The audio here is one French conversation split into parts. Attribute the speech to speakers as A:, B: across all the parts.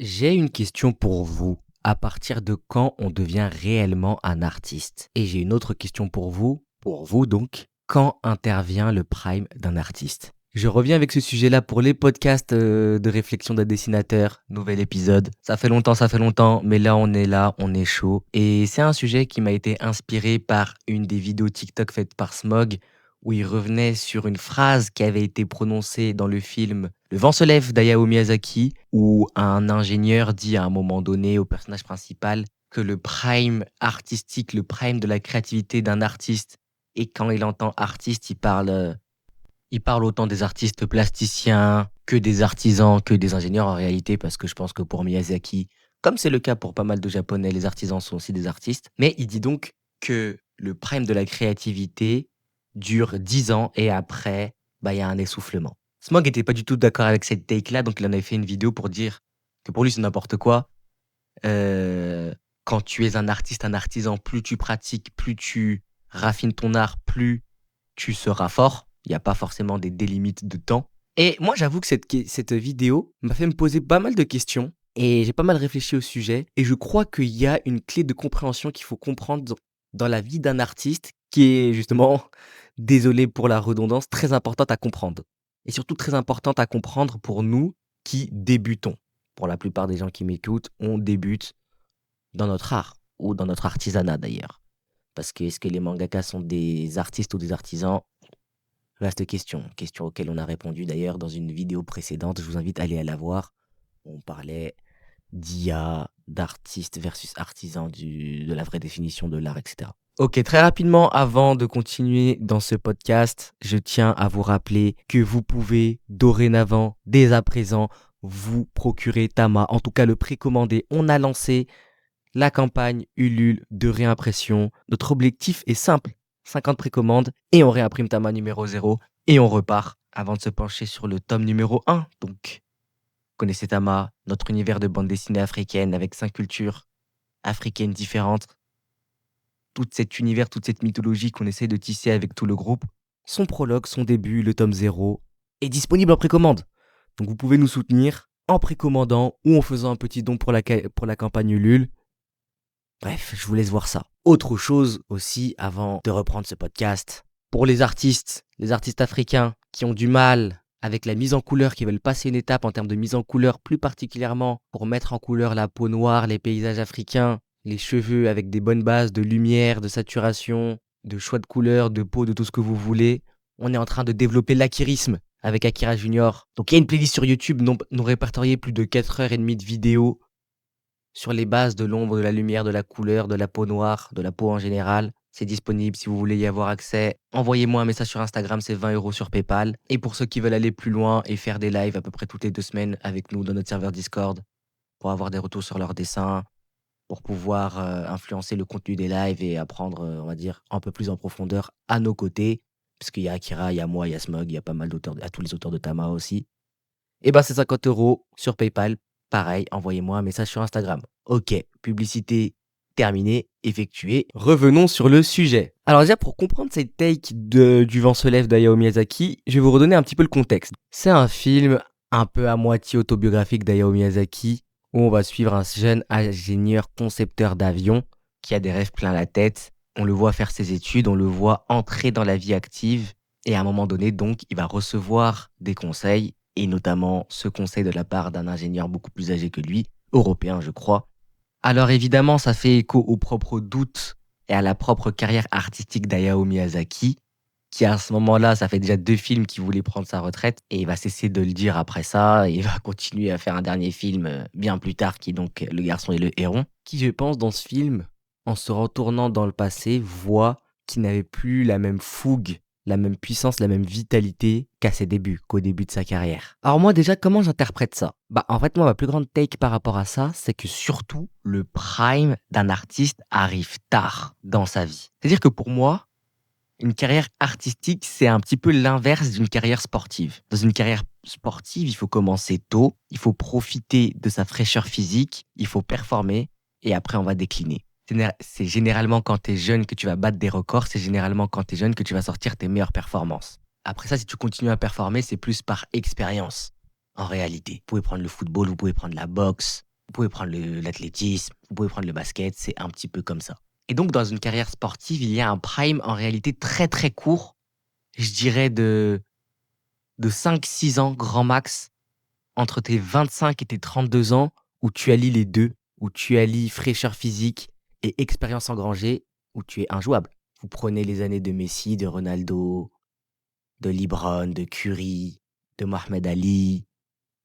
A: J'ai une question pour vous. À partir de quand on devient réellement un artiste? Et j'ai une autre question pour vous donc. Quand intervient le prime d'un artiste? Je reviens avec ce sujet-là pour les podcasts de réflexion d'un dessinateur. Nouvel épisode. Ça fait longtemps, mais là, on est chaud. Et c'est un sujet qui m'a été inspiré par une des vidéos TikTok faites par Smog, où il revenait sur une phrase qui avait été prononcée dans le film Le vent se lève d'Hayao Miyazaki, où un ingénieur dit à un moment donné au personnage principal que le prime artistique, le prime de la créativité d'un artiste, et quand il entend artiste, il parle autant des artistes plasticiens que des artisans, que des ingénieurs en réalité, parce que je pense que pour Miyazaki, comme c'est le cas pour pas mal de Japonais, les artisans sont aussi des artistes. Mais il dit donc que le prime de la créativité dure 10 ans et après, bah, il y a un essoufflement. Smog n'était pas du tout d'accord avec cette take-là, donc il en avait fait une vidéo pour dire que pour lui c'est n'importe quoi. Euh, Quand tu es un artiste, un artisan, plus tu pratiques, plus tu raffines ton art, plus tu seras fort. Il n'y a pas forcément des limites de temps. Et moi, j'avoue que cette vidéo m'a fait me poser pas mal de questions et j'ai pas mal réfléchi au sujet. Et je crois qu'il y a une clé de compréhension qu'il faut comprendre dans la vie d'un artiste qui est justement, désolé pour la redondance, très importante à comprendre. Et surtout très importante à comprendre pour nous qui débutons. Pour la plupart des gens qui m'écoutent, on débute dans notre art ou dans notre artisanat d'ailleurs. Parce que est-ce que les mangakas sont des artistes ou des artisans? Vaste question, question auquel on a répondu d'ailleurs dans une vidéo précédente. Je vous invite à aller la voir. On parlait d'IA, d'artiste versus artisan, de la vraie définition de l'art, etc. Ok, très rapidement, avant de continuer dans ce podcast, je tiens à vous rappeler que vous pouvez dorénavant, dès à présent, vous procurer Tama, en tout cas le précommander. On a lancé la campagne Ulule de réimpression. Notre objectif est simple, 50 précommandes et on réimprime Tama numéro 0 et on repart avant de se pencher sur le tome numéro 1. Donc, vous connaissez Tama, notre univers de bande dessinée africaine avec 5 cultures africaines différentes. Tout cet univers, toute cette mythologie qu'on essaie de tisser avec tout le groupe. Son prologue, son début, le tome 0 est disponible en précommande. Donc vous pouvez nous soutenir en précommandant ou en faisant un petit don pour la campagne Ulule. Bref, je vous laisse voir ça. Autre chose aussi avant de reprendre ce podcast. Pour les artistes africains qui ont du mal avec la mise en couleur, qui veulent passer une étape en termes de mise en couleur, plus particulièrement pour mettre en couleur la peau noire, les paysages africains, les cheveux avec des bonnes bases de lumière, de saturation, de choix de couleur, de peau, de tout ce que vous voulez. On est en train de développer l'akirisme avec Akira Junior. Donc il y a une playlist sur YouTube, nous répertorié plus de 4h30 de vidéos sur les bases de l'ombre, de la lumière, de la couleur, de la peau noire, de la peau en général. C'est disponible si vous voulez y avoir accès. Envoyez-moi un message sur Instagram, c'est 20 € sur PayPal. Et pour ceux qui veulent aller plus loin et faire des lives à peu près toutes les 2 semaines avec nous dans notre serveur Discord, pour avoir des retours sur leurs dessins, pour pouvoir influencer le contenu des lives et apprendre, on va dire, un peu plus en profondeur à nos côtés. Parce qu'il y a Akira, il y a moi, il y a Smog, il y a pas mal d'auteurs, à tous les auteurs de Tama aussi. Et ben c'est 50 € sur PayPal. Pareil, envoyez-moi un message sur Instagram. Ok, publicité terminée, effectuée. Revenons sur le sujet. Alors déjà, pour comprendre cette take du vent se lève d'Hayao Miyazaki, je vais vous redonner un petit peu le contexte. C'est un film un peu à moitié autobiographique d'Hayao Miyazaki, où on va suivre un jeune ingénieur concepteur d'avions qui a des rêves plein la tête. On le voit faire ses études, on le voit entrer dans la vie active, et à un moment donné, donc, il va recevoir des conseils, et notamment ce conseil de la part d'un ingénieur beaucoup plus âgé que lui, européen je crois. Alors évidemment, ça fait écho aux propres doutes et à la propre carrière artistique d'Hayao Miyazaki, qui à ce moment-là, ça fait déjà 2 films qu'il voulait prendre sa retraite, et il va cesser de le dire après ça, et il va continuer à faire un dernier film bien plus tard, qui est donc Le Garçon et le Héron, qui je pense dans ce film, en se retournant dans le passé, voit qu'il n'avait plus la même fougue, la même puissance, la même vitalité qu'à ses débuts, qu'au début de sa carrière. Alors moi déjà, comment j'interprète ça? Bah en fait, moi, ma plus grande take par rapport à ça, c'est que surtout, le prime d'un artiste arrive tard dans sa vie. C'est-à-dire que pour moi, une carrière artistique, c'est un petit peu l'inverse d'une carrière sportive. Dans une carrière sportive, il faut commencer tôt, il faut profiter de sa fraîcheur physique, il faut performer, et après on va décliner. C'est généralement quand tu es jeune que tu vas battre des records, c'est généralement quand tu es jeune que tu vas sortir tes meilleures performances. Après ça, si tu continues à performer, c'est plus par expérience, en réalité. Vous pouvez prendre le football, vous pouvez prendre la boxe, Vous pouvez prendre l'athlétisme, vous pouvez prendre le basket, c'est un petit peu comme ça. Et donc, dans une carrière sportive, il y a un prime en réalité très très court, je dirais de 5-6 ans, grand max, entre tes 25 et tes 32 ans, où tu allies les deux, où tu allies fraîcheur physique et expérience engrangée, où tu es injouable. Vous prenez les années de Messi, de Ronaldo, de LeBron, de Curry, de Mohamed Ali.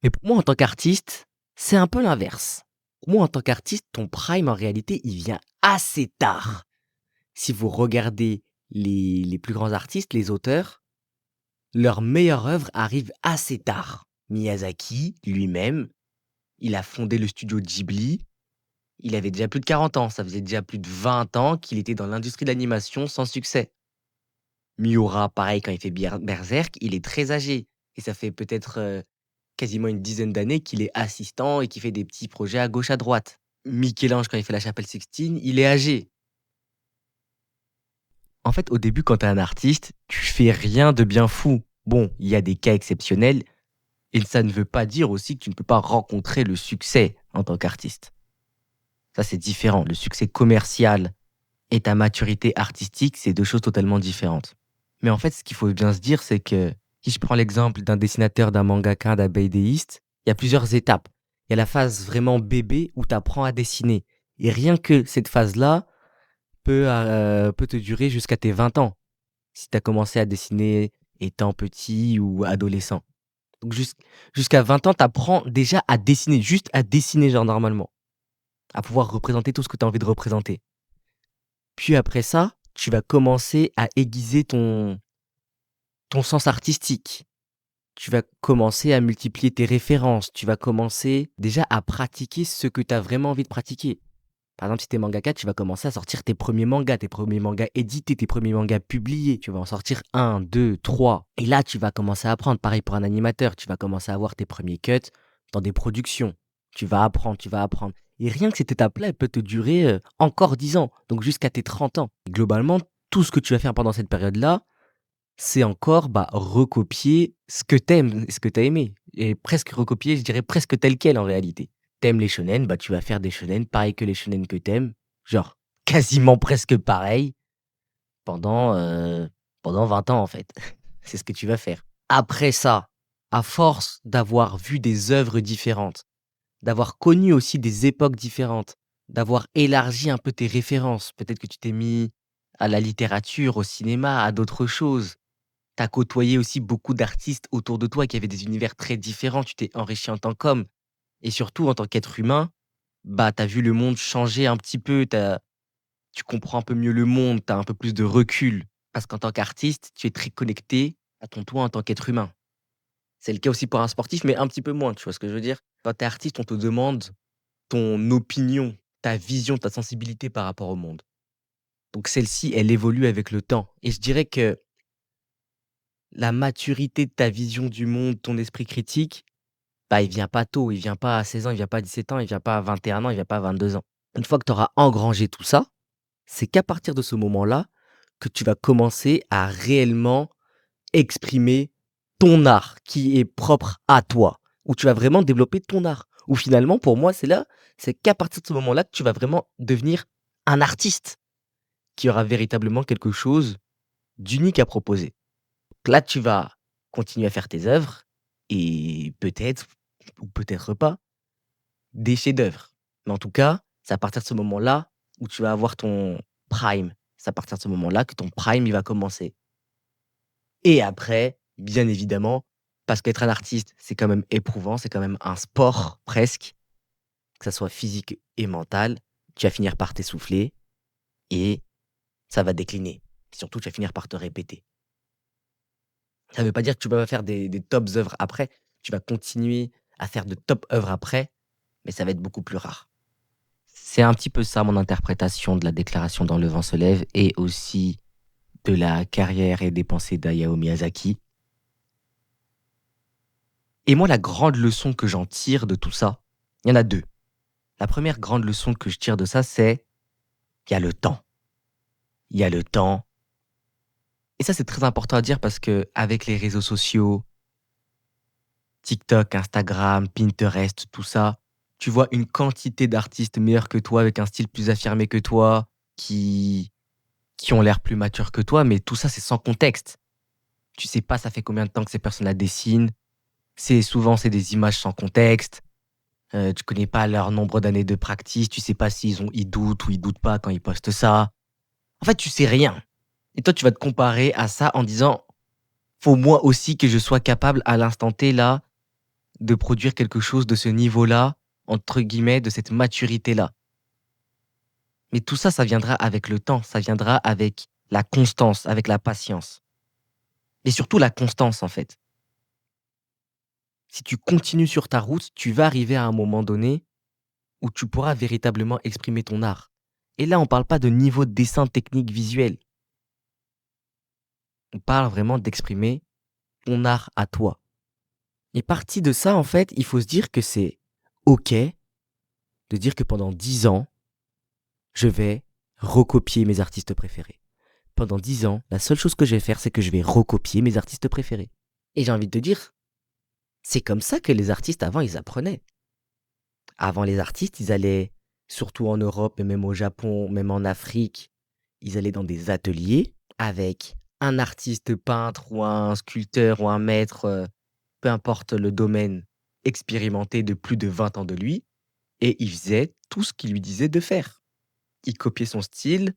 A: Mais pour moi, en tant qu'artiste, c'est un peu l'inverse. Pour moi, en tant qu'artiste, ton prime, en réalité, il vient assez tard. Si vous regardez les plus grands artistes, les auteurs, leur meilleure œuvre arrive assez tard. Miyazaki, lui-même, il a fondé le studio Ghibli. Il avait déjà plus de 40 ans. Ça faisait déjà plus de 20 ans qu'il était dans l'industrie de l'animation sans succès. Miura, pareil, quand il fait Berserk, il est très âgé. Et ça fait peut-être quasiment une dizaine d'années qu'il est assistant et qu'il fait des petits projets à gauche, à droite. Michel-Ange, quand il fait la Chapelle Sixtine, il est âgé. En fait, au début, quand tu es un artiste, tu fais rien de bien fou. Bon, il y a des cas exceptionnels, et ça ne veut pas dire aussi que tu ne peux pas rencontrer le succès en tant qu'artiste. Ça, c'est différent. Le succès commercial et ta maturité artistique, c'est deux choses totalement différentes. Mais en fait, ce qu'il faut bien se dire, c'est que si je prends l'exemple d'un dessinateur, d'un mangaka, d'un BDiste, il y a plusieurs étapes. Il y a la phase vraiment bébé où tu apprends à dessiner. Et rien que cette phase-là peut te durer jusqu'à tes 20 ans, si tu as commencé à dessiner étant petit ou adolescent. Donc jusqu'à 20 ans, tu apprends déjà à dessiner, juste à dessiner genre normalement, à pouvoir représenter tout ce que tu as envie de représenter. Puis après ça, tu vas commencer à aiguiser ton sens artistique. Tu vas commencer à multiplier tes références. Tu vas commencer déjà à pratiquer ce que tu as vraiment envie de pratiquer. Par exemple, si tu es mangaka, tu vas commencer à sortir tes premiers mangas édités, tes premiers mangas publiés. Tu vas en sortir 1, 2, 3. Et là, tu vas commencer à apprendre. Pareil pour un animateur, tu vas commencer à avoir tes premiers cuts dans des productions. Tu vas apprendre, tu vas apprendre. Et rien que cette étape-là, elle peut te durer encore 10 ans, donc jusqu'à tes 30 ans. Et globalement, tout ce que tu vas faire pendant cette période-là, c'est encore recopier ce que t'aimes, ce que t'as aimé. Et presque recopier, je dirais presque tel quel en réalité. T'aimes les shonen, tu vas faire des shonen pareil que les shonen que t'aimes, genre quasiment presque pareil pendant, pendant 20 ans en fait. C'est ce que tu vas faire. Après ça, à force d'avoir vu des œuvres différentes, d'avoir connu aussi des époques différentes, d'avoir élargi un peu tes références, peut-être que tu t'es mis à la littérature, au cinéma, à d'autres choses. Tu as côtoyé aussi beaucoup d'artistes autour de toi qui avaient des univers très différents, tu t'es enrichi en tant qu'homme et surtout en tant qu'être humain, tu as vu le monde changer un petit peu, tu comprends un peu mieux le monde, tu as un peu plus de recul parce qu'en tant qu'artiste, tu es très connecté à ton toi en tant qu'être humain. C'est le cas aussi pour un sportif, mais un petit peu moins, tu vois ce que je veux dire? Quand tu es artiste, on te demande ton opinion, ta vision, ta sensibilité par rapport au monde. Donc celle-ci, elle évolue avec le temps et je dirais que la maturité de ta vision du monde, ton esprit critique, il vient pas tôt, il vient pas à 16 ans, il vient pas à 17 ans, il vient pas à 21 ans, il vient pas à 22 ans. Une fois que tu auras engrangé tout ça, c'est qu'à partir de ce moment-là que tu vas commencer à réellement exprimer ton art qui est propre à toi, où tu vas vraiment développer ton art. Où finalement, pour moi, c'est qu'à partir de ce moment-là que tu vas vraiment devenir un artiste qui aura véritablement quelque chose d'unique à proposer. Donc là, tu vas continuer à faire tes œuvres et peut-être, ou peut-être pas, des chefs-d'œuvre. Mais en tout cas, c'est à partir de ce moment-là où tu vas avoir ton prime. C'est à partir de ce moment-là que ton prime, il va commencer. Et après, bien évidemment, parce qu'être un artiste, c'est quand même éprouvant, c'est quand même un sport presque, que ça soit physique et mental, tu vas finir par t'essouffler et ça va décliner. Surtout, tu vas finir par te répéter. Ça ne veut pas dire que tu vas pas faire des tops œuvres après. Tu vas continuer à faire de top œuvres après, mais ça va être beaucoup plus rare. C'est un petit peu ça mon interprétation de la déclaration dans Le vent se lève et aussi de la carrière et des pensées d'Hayao Miyazaki. Et moi, la grande leçon que j'en tire de tout ça, il y en a deux. La première grande leçon que je tire de ça, c'est qu'il y a le temps. Il y a le temps. Et ça, c'est très important à dire parce que avec les réseaux sociaux, TikTok, Instagram, Pinterest, tout ça, Tu vois une quantité d'artistes meilleurs que toi, avec un style plus affirmé que toi, qui qui ont l'air plus matures que toi, mais tout ça, c'est sans contexte. Tu sais pas ça fait combien de temps que ces personnes-là dessinent. C'est des images sans contexte. Tu connais pas leur nombre d'années de practice, tu sais pas ils doutent ou ils doutent pas quand ils postent ça. En fait, tu sais rien. Et toi, tu vas te comparer à ça en disant: «Faut moi aussi que je sois capable à l'instant T là, de produire quelque chose de ce niveau-là, entre guillemets, de cette maturité-là». Mais tout ça, ça viendra avec le temps, ça viendra avec la constance, avec la patience. Et surtout la constance, en fait. Si tu continues sur ta route, tu vas arriver à un moment donné où tu pourras véritablement exprimer ton art. Et là, on parle pas de niveau de dessin technique visuel. On parle vraiment d'exprimer ton art à toi. Et parti de ça, en fait, il faut se dire que c'est OK de dire que pendant 10 ans, je vais recopier mes artistes préférés. Pendant 10 ans, la seule chose que je vais faire, c'est que je vais recopier mes artistes préférés. Et j'ai envie de te dire, c'est comme ça que les artistes avant, ils apprenaient. Avant, les artistes, ils allaient, surtout en Europe, mais même au Japon, même en Afrique, ils allaient dans des ateliers avec un artiste peintre ou un sculpteur ou un maître, peu importe le domaine, expérimenté de plus de 20 ans de lui, et il faisait tout ce qu'il lui disait de faire. Il copiait son style,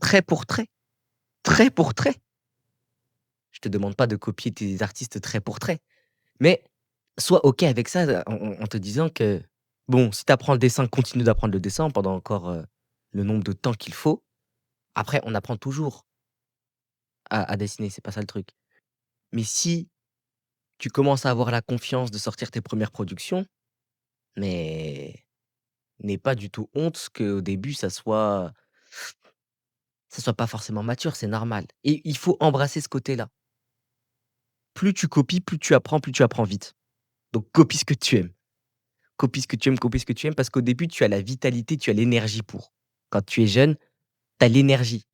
A: trait pour trait, trait pour trait. Je te demande pas de copier tes artistes trait pour trait, mais sois OK avec ça, en te disant que, bon, si tu apprends le dessin, continue d'apprendre le dessin pendant encore, le nombre de temps qu'il faut. Après, on apprend toujours à dessiner, c'est pas ça le truc. Mais si tu commences à avoir la confiance de sortir tes premières productions, mais n'aie pas du tout honte qu'au début ça soit pas forcément mature, c'est normal et il faut embrasser ce côté-là. Plus tu copies, plus tu apprends vite. Donc copie ce que tu aimes. Copie ce que tu aimes, copie ce que tu aimes parce qu'au début, tu as la vitalité, tu as l'énergie pour. Quand tu es jeune, tu as l'énergie.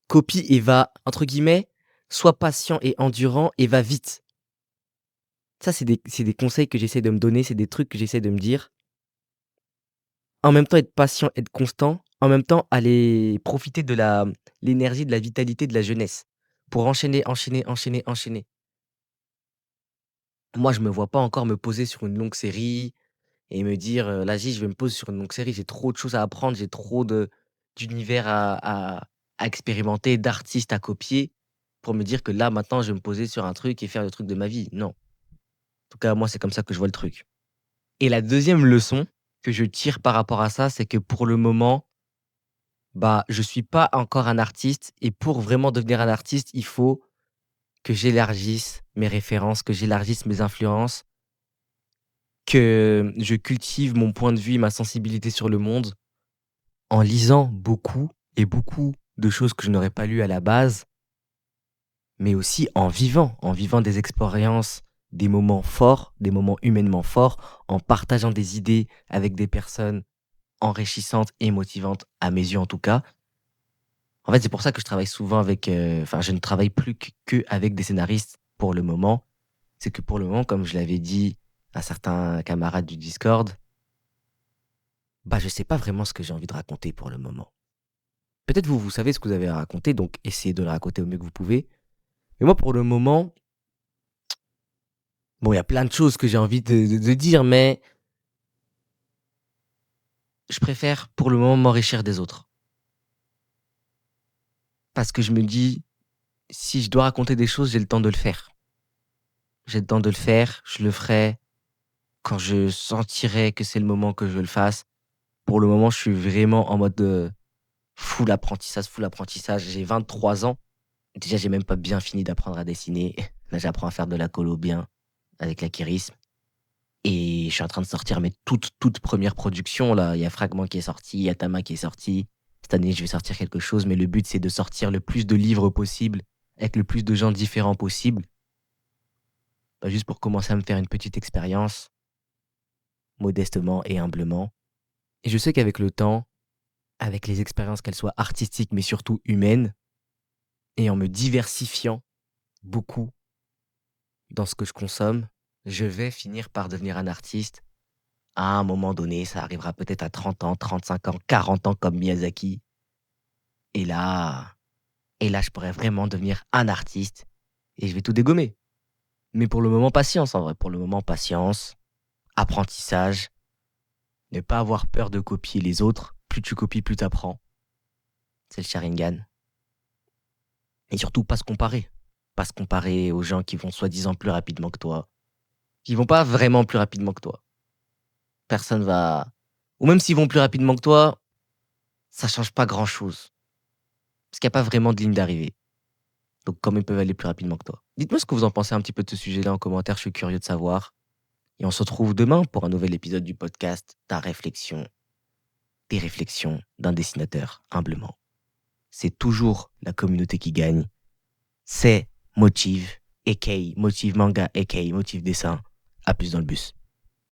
A: Copie et va, entre guillemets, «sois patient et endurant et va vite». Ça, c'est des conseils que j'essaie de me donner, c'est des trucs que j'essaie de me dire. En même temps, être patient, être constant, en même temps, aller profiter de l'énergie, de la vitalité de la jeunesse pour enchaîner, enchaîner, enchaîner, enchaîner. Moi, je me vois pas encore me poser sur une longue série et me dire, «Vas-y, je vais me poser sur une longue série, j'ai trop de choses à apprendre, j'ai trop de d'univers à expérimenter, d'artistes à copier», pour me dire que là, maintenant, je vais me poser sur un truc et faire le truc de ma vie. Non. En tout cas, moi, c'est comme ça que je vois le truc. Et la deuxième leçon que je tire par rapport à ça, c'est que pour le moment, bah, je suis pas encore un artiste et pour vraiment devenir un artiste, il faut que j'élargisse mes références, que j'élargisse mes influences, que je cultive mon point de vue et ma sensibilité sur le monde en lisant beaucoup et beaucoup de choses que je n'aurais pas lues à la base, mais aussi en vivant des expériences, des moments forts, des moments humainement forts, en partageant des idées avec des personnes enrichissantes et motivantes, à mes yeux en tout cas. En fait, c'est pour ça que je travaille souvent avec, enfin, je ne travaille plus avec des scénaristes pour le moment. C'est que pour le moment, comme je l'avais dit à certains camarades du Discord, bah, je sais pas vraiment ce que j'ai envie de raconter pour le moment. Peut-être vous, vous savez ce que vous avez à raconter, donc essayez de le raconter au mieux que vous pouvez. Mais moi, pour le moment, bon, il y a plein de choses que j'ai envie de dire, mais je préfère pour le moment m'enrichir des autres. Parce que je me dis, si je dois raconter des choses, j'ai le temps de le faire. J'ai le temps de le faire, je le ferai quand je sentirai que c'est le moment que je le fasse. Pour le moment, je suis vraiment en mode full apprentissage, full apprentissage. J'ai 23 ans. Déjà, j'ai même pas bien fini d'apprendre à dessiner. Là, j'apprends à faire de la colo bien avec l'aquérisme. Et je suis en train de sortir mes toutes premières productions. Là, il y a Fragment qui est sorti, il y a Tama qui est sorti. Cette année, je vais sortir quelque chose, mais le but, c'est de sortir le plus de livres possible, avec le plus de gens différents possible. Bah, juste pour commencer à me faire une petite expérience, modestement et humblement. Et je sais qu'avec le temps, avec les expériences, qu'elles soient artistiques, mais surtout humaines, et en me diversifiant beaucoup dans ce que je consomme, je vais finir par devenir un artiste À un moment donné, ça arrivera peut-être à 30 ans, 35 ans, 40 ans comme Miyazaki. Et là, et là, je pourrais vraiment devenir un artiste et je vais tout dégommer. Mais pour le moment, patience en vrai. Pour le moment, patience, apprentissage, ne pas avoir peur de copier les autres. Plus tu copies, plus tu apprends. C'est le Sharingan. Et surtout, pas se comparer. Pas se comparer aux gens qui vont soi-disant plus rapidement que toi. Qui vont pas vraiment plus rapidement que toi. Personne va. Ou même s'ils vont plus rapidement que toi, ça change pas grand-chose. Parce qu'il n'y a pas vraiment de ligne d'arrivée. Donc, comme ils peuvent aller plus rapidement que toi. Dites-moi ce que vous en pensez un petit peu de ce sujet-là en commentaire, je suis curieux de savoir. Et on se retrouve demain pour un nouvel épisode du podcast Ta réflexion, des réflexions d'un dessinateur, humblement. C'est toujours la communauté qui gagne. C'est Motive, aka Motive Manga, aka Motive Dessin. À plus dans le bus.